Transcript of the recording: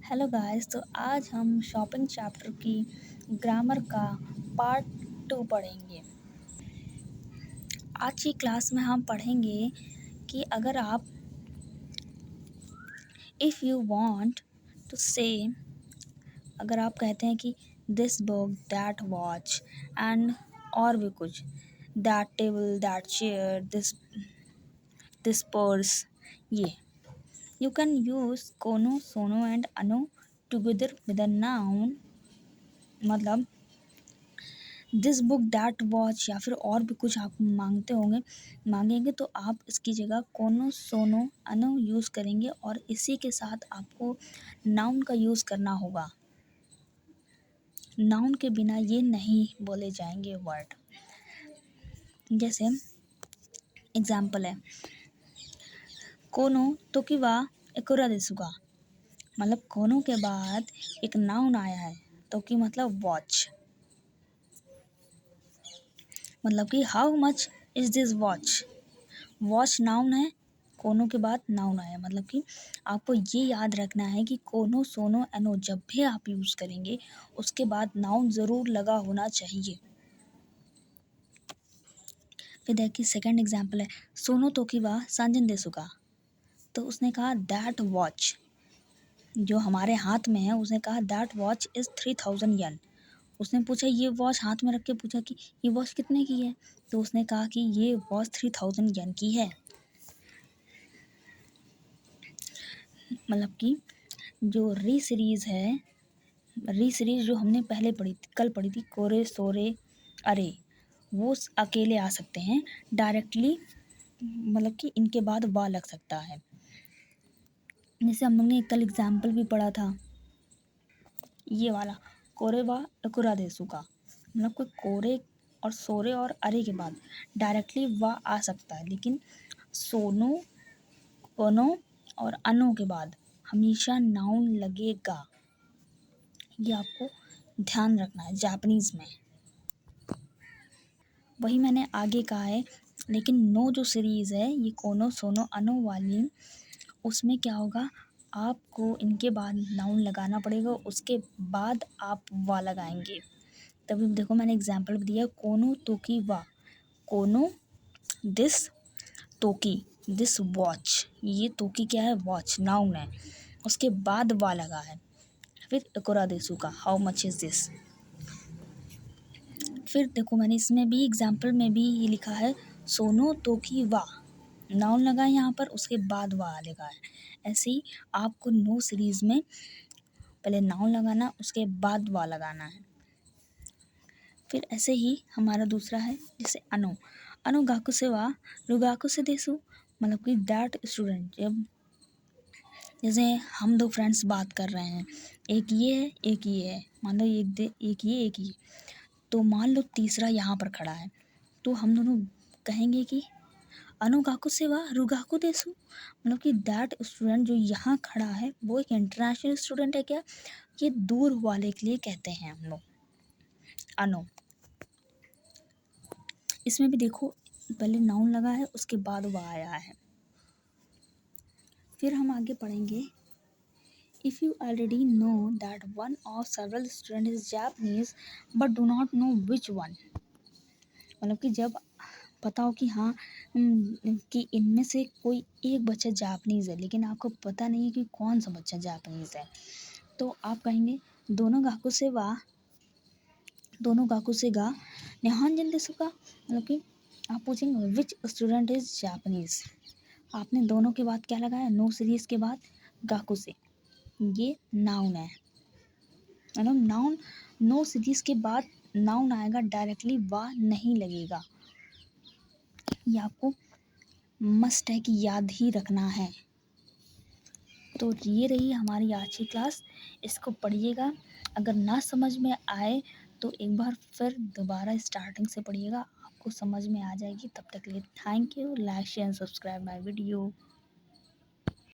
Hello guys. तो आज हम शॉपिंग चैप्टर की ग्रामर का पार्ट 2 पढ़ेंगे। आज की क्लास में हम पढ़ेंगे कि अगर आप इफ़ यू वांट टू से, अगर आप कहते हैं कि this book, that watch and और भी कुछ, that table, that chair, this purse, ये you can use कोनो, सोनो एंड अनो टुगेदर विद अ नाउन। मतलब दिस बुक, दैट वॉच या फिर और भी कुछ आप मांगेंगे तो आप इसकी जगह कोनो, सोनो, अनो यूज़ करेंगे और इसी के साथ आपको नाउन का यूज़ करना होगा। नाउन के बिना ये नहीं बोले जाएंगे वर्ड। जैसे एग्जाम्पल है, कोनो तोकिवा एकुरा देसुगा। मतलब कोनो के बाद एक नाउन आया है, तो कि मतलब वॉच। मतलब कि how much is this watch. Watch noun है, कोनो के बाद नाउन आया। मतलब कि आपको ये याद रखना है कि कोनो, सोनो, एनो जब भी आप यूज़ करेंगे उसके बाद नाउन ज़रूर लगा होना चाहिए। फिर देखिए सेकंड एग्जाम्पल है, सोनो तोकिवा सांजन देसुगा। तो उसने कहा दैट वॉच, जो हमारे हाथ में है, उसने कहा दैट वॉच इज़ 3000 येन। उसने पूछा, ये वॉच हाथ में रख के पूछा कि ये वॉच कितने की है, तो उसने कहा कि ये वॉच 3000 येन की है। मतलब कि जो री सीरीज़ जो हमने पहले कल पढ़ी थी, कोरे, सोरे, अरे, वो अकेले आ सकते हैं डायरेक्टली। मतलब कि इनके बाद वा लग सकता है। जैसे हम लोग ने कल एग्जाम्पल भी पढ़ा था, ये वाला, कोरे वा अकुरा देसु का। मतलब कोई कोरे और सोरे और अरे के बाद डायरेक्टली वा आ सकता है, लेकिन सोनो, कोनो और अनो के बाद हमेशा नाउन लगेगा। ये आपको ध्यान रखना है जापानीज़ में। वही मैंने आगे कहा है, लेकिन नो जो सीरीज़ है, ये कोनो, सोनो, अनो वाली, उसमें क्या होगा, आपको इनके बाद नाउन लगाना पड़ेगा, उसके बाद आप वा लगाएंगे। तभी देखो मैंने एग्जाम्पल भी दिया, कोनो तोकी वा, कोनो दिस तोकी दिस वॉच। ये तोकी क्या है, वॉच नाउन है, उसके बाद वा लगा है। फिर एकोरा देसु का, हाउ मच इज दिस। फिर देखो मैंने इसमें भी एग्जाम्पल में भी ये लिखा है, सोनो तोकी वा, नाउन लगा है यहाँ पर, उसके बाद वा लगा है। ऐसे ही आपको नो सीरीज़ में पहले नाउन लगाना, उसके बाद वा लगाना है। फिर ऐसे ही हमारा दूसरा है, जैसे अनो, अनो गाकु से वा रुगाकु से देसु। मतलब कि दैट स्टूडेंट, जब जैसे हम दो फ्रेंड्स बात कर रहे हैं, एक ये है एक ये है, मान लो एक ये, तो मान लो तीसरा यहाँ पर खड़ा है, तो हम दोनों कहेंगे कि अनु गाकू से वा रुगाकू देसु। मतलब कि दैट स्टूडेंट जो यहाँ खड़ा है वो एक इंटरनेशनल स्टूडेंट है क्या, ये दूर वाले के लिए कहते हैं हम लोग अनु। इसमें भी देखो पहले नाउन लगा है, उसके बाद वा आया है। फिर हम आगे पढ़ेंगे, if you already know that one of several student is Japanese but do not know which one. मतलब कि जब पता हो कि हाँ कि इनमें से कोई एक बच्चा जापानीज़ है, लेकिन आपको पता नहीं है कि कौन सा बच्चा जापानीज़ है, तो आप कहेंगे दोनों गाकू से गा निहान जन देसुका। मतलब कि आप पूछेंगे विच स्टूडेंट इज जापानीज़। आपने दोनों के बाद क्या लगाया, नो सीरीज़ के बाद गाकू से, ये नाउन है। मतलब नाउन, नो सीरीज़ के बाद नाउन आएगा, डायरेक्टली वा नहीं लगेगा। ये आपको मस्ट है कि याद ही रखना है। तो ये रही हमारी आज की क्लास, इसको पढ़िएगा। अगर ना समझ में आए तो एक बार फिर दोबारा स्टार्टिंग से पढ़िएगा, आपको समझ में आ जाएगी। तब तक के लिए thank you. Like share and subscribe my video.